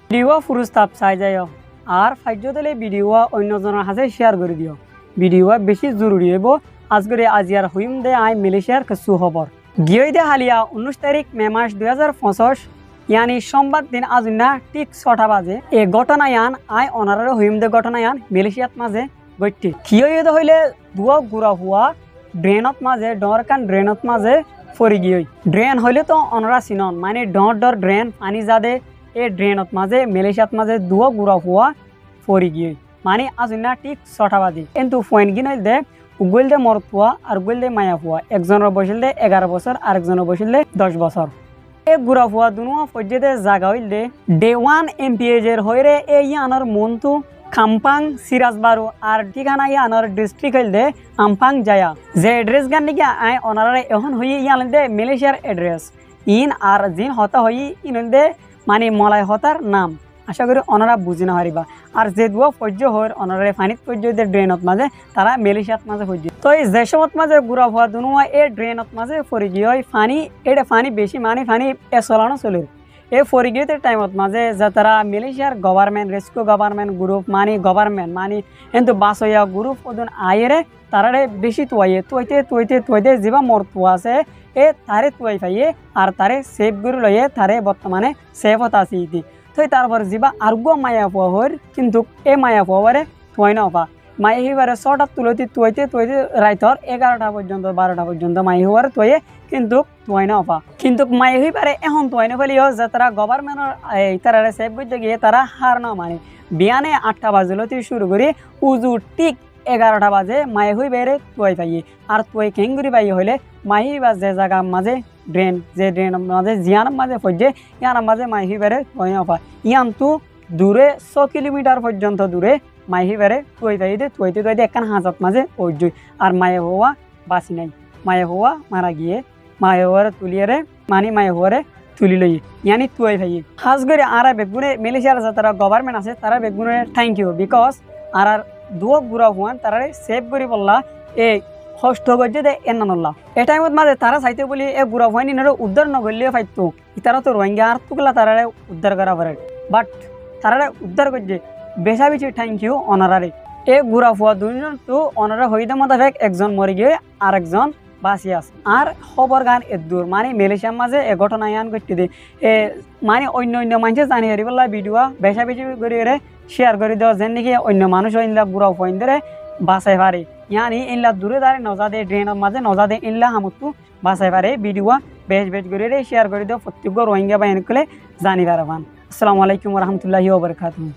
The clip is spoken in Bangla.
ভিডিও ফুরুস্তাপ চাই যায় আর ফাইজ দিলে ভিডিও অন্যজনের হাতে শেয়ার করে দিও। ভিডিও বেশি জরুরি হইব। আজকে আজিয়ার হইম দে আই মালয়েশিয়ার কিছু খবর গিয়ে দে হালিয়া 19 তারিখ মে মাস 2025 ইয়ানি সোমবার দিন আজুনা ঠিক 6টা বাজে এ ঘটনায়ান আই অনারে হইম দে ঘটনায়ান মালয়েশিয়াত মাঝে গইটি কিয় হইলে দুয়া গুড়া হুয়া ড্রেনত মাঝে ডরকান ড্রেনত মাঝে ফরি গিয়ে ড্রেন হইলে তো অনরা চিনন মানে ডর ড্রেন পানি যাদে এ ড্রেনত মাঝে মালয়েশিয়াত মাঝে দুয়া গুড়া হুয়া ফরি গিয়ে মানে আজুনা ঠিক 6টা বাজে কিন্তু ফয়েন গিন হইল দে উগল দে মরত হুয়া আর উগল দে মায়া হুয়া একজনের বয়সিল দে 11 বছর আর একজনের বয়সিল দে 10 বছর এ গুড়া হুয়া দুনুয়া ফজ্জেদে জাগা হইল দে ডে 1 এমপিএজের হইরে এ ইয়ানোর মনতু খাম্পাং সিরাজবারু আর ঠিকানা ইয়ানোর ডিস্ট্রিক্ট হইল দে আমপাং জায়া যে এড্রেস গান নাকি আই অনারে এখন হই ইয়ান দে মালয়েশিয়ার এড্রেস ইন আর জিন হতা হই ইন দে মানে মলাই হতার নাম আশা করি অনারা বুঝি না হারিবা আর যে দুয়া ফজ্জ হর অনারে ফানিত ফজ্জ দে ড্রেনত মাঝে তারা মালয়েশিয়াত মাঝে ফজ্জ তো এই যে সমত মাঝে গুড়া হওয়া দুনুয়া এ ড্রেনত মাঝে ফরি গিয়ে হয় ফানি এটা ফানি বেশি মানে ফানি চলানো চলে এই ফরি গিয়ে টাইমত মাঝে যে তারা মালয়েশিয়ার গভর্নমেন্ট রেস্কিউ গভর্নমেন্ট গ্রুপ মানে গভর্নমেন্ট মানে কিন্তু বাস হইয়া গ্রুপ ওজন আয়েরে তারারে বেশি তুয়াইতে যেবা মরতু আছে এ তারে তুয়াই পাইয়ে আর তারে সেভ করে লইয়ে তারে বর্তমানে সেভ হতা আছে ইতি তো তারপর যা আরগো মায়া পোয়া হর কিন্তু এ মায়া পোয়ারে তুয়াই না পা মাই হইবারে 6টা তুইতে রাইতর 11টা পর্যন্ত 12টা পর্যন্ত মাই হওয়ার তুয়ে কিন্তু তুয়াই না পা কিন্তু মাই হইবারে এখন তুয়াই না ফেলিও যে তারা গভর্নমেন্টর তারা সেভ করতে গিয়ে তারা হার না মানে বিয়ানে 8টা বাজলতে শুরু করে উজু ঠিক 11টা বাজে মাই হইবারে তুয়াই পাইয়ে আর তুই কেঙ্গুরি পাই হইলে মাই হইবা যে জায়গা মাঝে ড্রেন যে ড্রেন মাঝে জিয়ান মাঝে ফজ্জে ইয়ার মাঝে মাই হইবারে তুয়াই না পা ইয়ান তো দূরে 100 কিলোমিটার পর্যন্ত দূরে মাই হইবারে তুইতে একখান হাজত মাঝে ওই আর মায়ে হওয়া বাঁচি নাই মায়ে হওয়া মারা গিয়ে মায়ে হওয়ারে তুলিয়ারে মানে মায়ে হওয়ারে তুলি লই ইয়ানি তুই ভাই খাস করে আর বেগুনে মালয়েশিয়ার যারা গভর্নমেন্ট আছে তারা বেগুনে থ্যাংক ইউ বিকজ আর দুয়া গুড়া হুয়ান তারা সেভ করে বললা এই কষ্ট করছে দে এনানল্লা এ টাইমত মাঝে তারা চাইতে বলি এ গুড়া হুয়ান ইনারে উদ্ধার নগরলে পাইতো তারা তো রোহিঙ্গা আর তুকলা তারা উদ্ধার করা পারে বাট তারা উদ্ধার করছে বেশা বেশি থ্যাংক ইউ অনারারে এ গুড়া ফুয়া দুজন তো অনারা হইতে মোতাবেক একজন মরে গিয়ে আর একজন বাঁচি আছে আর খবর গান এদূর মানে মালয়েশিয়ার মাঝে এ ঘটনা ইয়ান করতে দে এ মানে অন্য মানুষে জানি হারি বললা ভিডিও বেশা বেশি করে শেয়ার করে দেওয়া যেন নাকি অন্য মানুষ ইনলা গুড়া ফুয়াইন ধরে বাঁচাই পারে ইয়ানি ইনলা দূরে দাঁড়ে নজাদে ড্রেনের মাঝে নজাদে ইনলা হামুতু বাঁচাই পারে ভিডিও বেশ করে শেয়ার করে দেওয়া প্রত্যেক রোহিঙ্গা বাহিনী করলে জানি পারবান। আসসালামু আলাইকুম ওয়া রাহমাতুল্লাহি ওয়া বারাকাতুহু।